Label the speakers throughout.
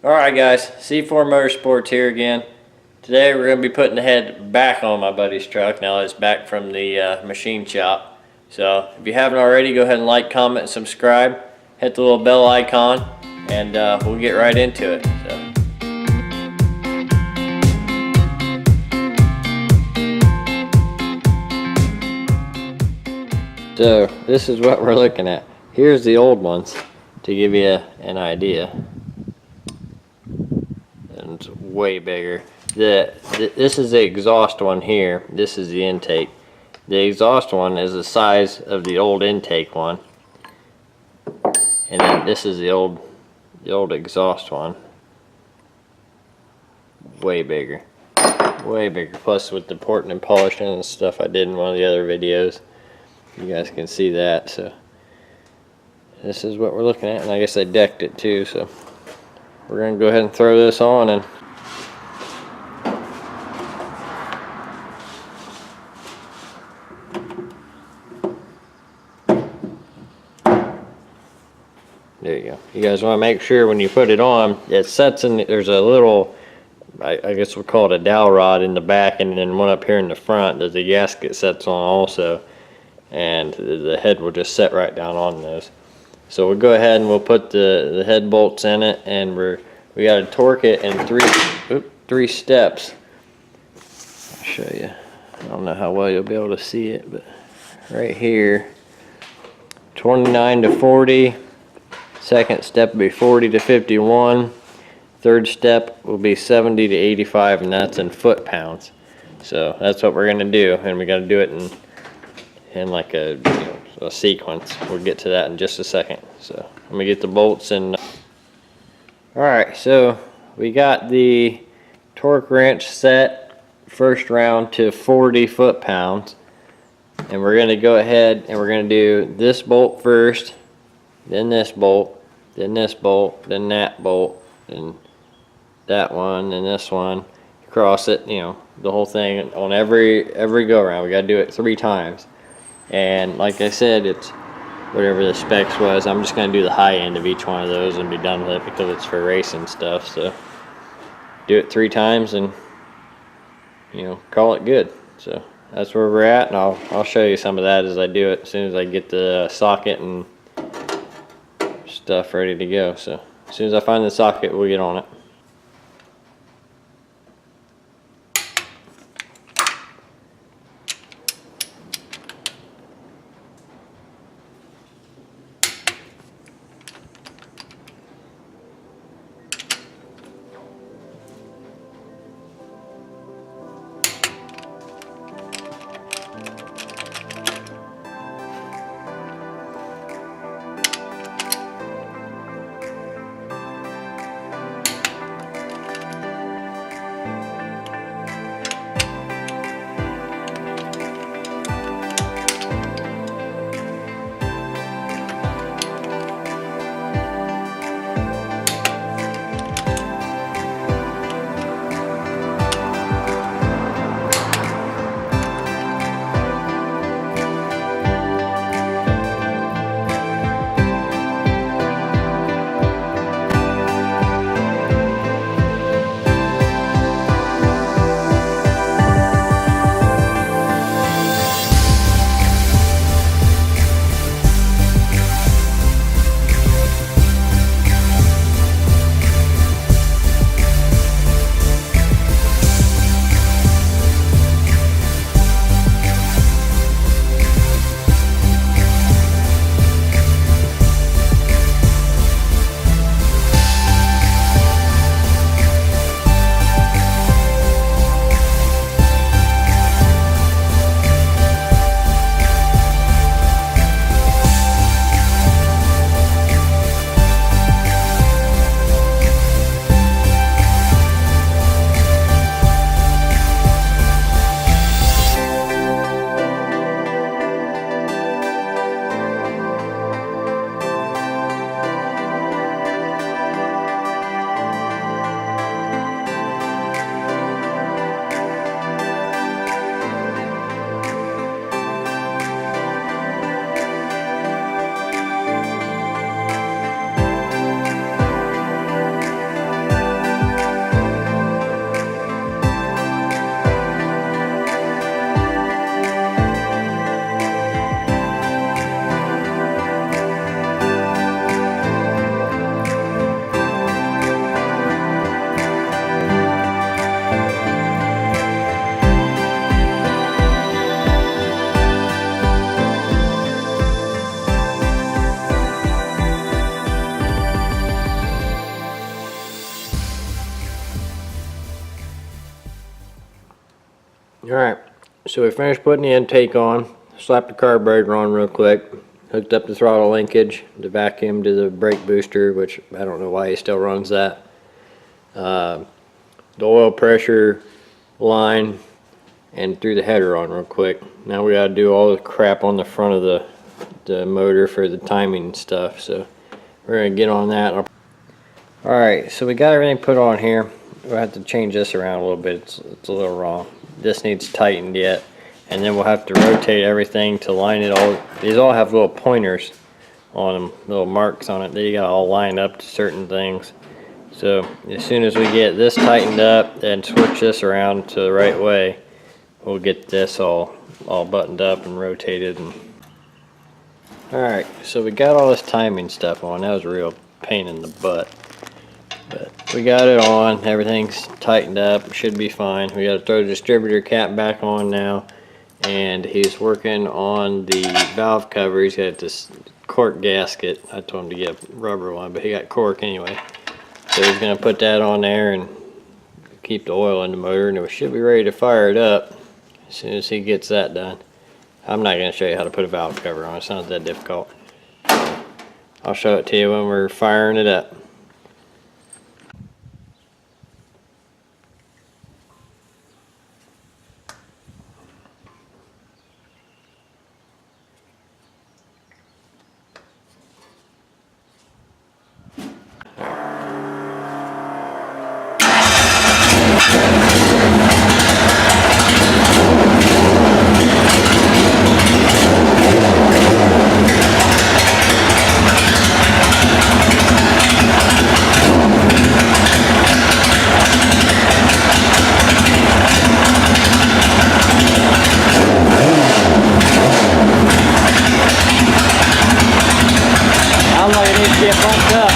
Speaker 1: Alright guys, C4 Motorsports here again. Today we're going to be putting the head back on my buddy's truck now that it's back from the machine shop. So if you haven't already, go ahead and like, comment, and subscribe. Hit the little bell icon and we'll get right into it. So this is what we're looking at. Here's the old ones to give you an idea. And it's way bigger. This is the exhaust one here. This is the intake. The exhaust one is the size of the old intake one. And then this is the old exhaust one. Way bigger. Way bigger. Plus with the porting and polishing and stuff I did in one of the other videos. You guys can see that. So this is what we're looking at, and I guess I decked it too, so we're gonna go ahead and throw this on and there you go. You guys want to make sure when you put it on, it sets in. There's a little, I guess we'll call it a dowel rod in the back, and then one up here in the front that the gasket sets on also. And the head will just set right down on those. So we'll go ahead and we'll put the head bolts in it, and we got to torque it in three steps. I'll show you. I don't know how well you'll be able to see it, but right here, 29 to 40. Second step will be 40 to 51. Third step will be 70 to 85, and that's in foot-pounds. So that's what we're gonna do, and we got to do it in like a sequence. We'll get to that in just a second. So let me get the bolts in. Alright, so we got the torque wrench set first round to 40 foot-pounds, and we're going to go ahead and we're going to do this bolt first, then this bolt, then this bolt, then that bolt, and that one, and this one. Cross it, the whole thing on every go around. We got to do it 3 times. And like I said, it's whatever the specs was. I'm just going to do the high end of each one of those and be done with it because it's for racing stuff. So do it 3 times and call it good. So that's where we're at, and I'll show you some of that as I do it as soon as I get the socket and stuff ready to go. So as soon as I find the socket, we'll get on it. Alright, so we finished putting the intake on, slapped the carburetor on real quick, hooked up the throttle linkage, the vacuum to the brake booster, which I don't know why he still runs that. The oil pressure line, and threw the header on real quick. Now we gotta do all the crap on the front of the motor for the timing and stuff, so we're gonna get on that. Alright, so we got everything put on here. We'll have to change this around a little bit, it's a little wrong. This needs tightened yet, and then we'll have to rotate everything to line it all. These all have little pointers on them, little marks on it. They got all lined up to certain things. So as soon as we get this tightened up and switch this around to the right way, we'll get this all buttoned up and rotated. Alright, so we got all this timing stuff on. That was a real pain in the butt. But we got it on, everything's tightened up, should be fine. We gotta throw the distributor cap back on now, and he's working on the valve cover. He's got this cork gasket. I told him to get a rubber one, but he got cork anyway. So he's gonna put that on there and keep the oil in the motor, and we should be ready to fire it up as soon as he gets that done. I'm not gonna show you how to put a valve cover on, it's not that difficult. I'll show it to you when we're firing it up. Get bumped up.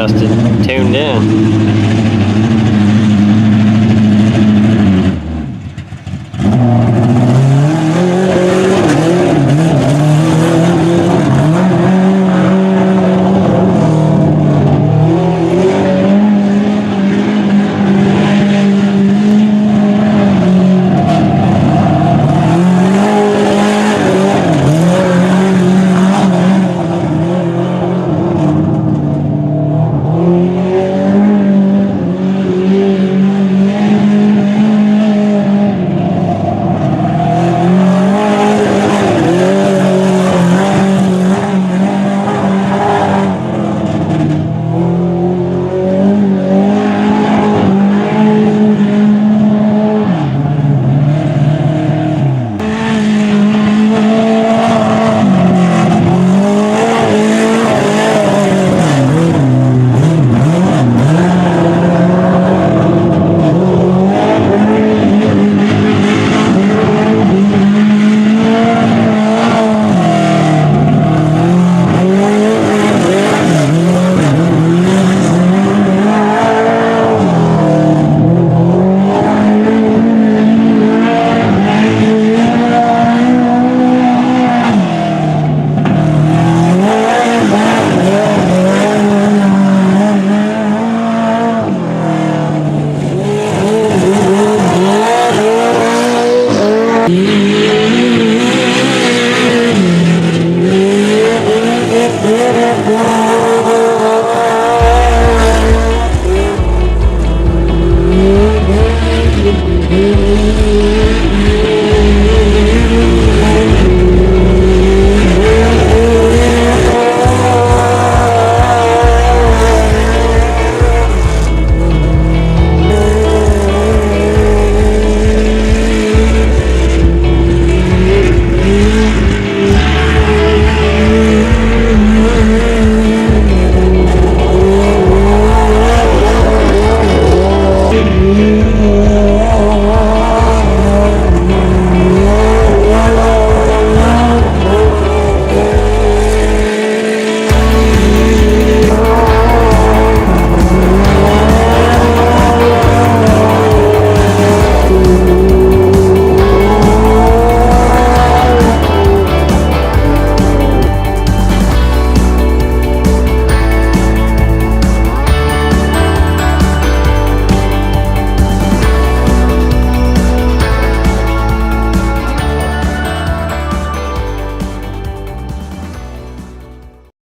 Speaker 1: adjusted.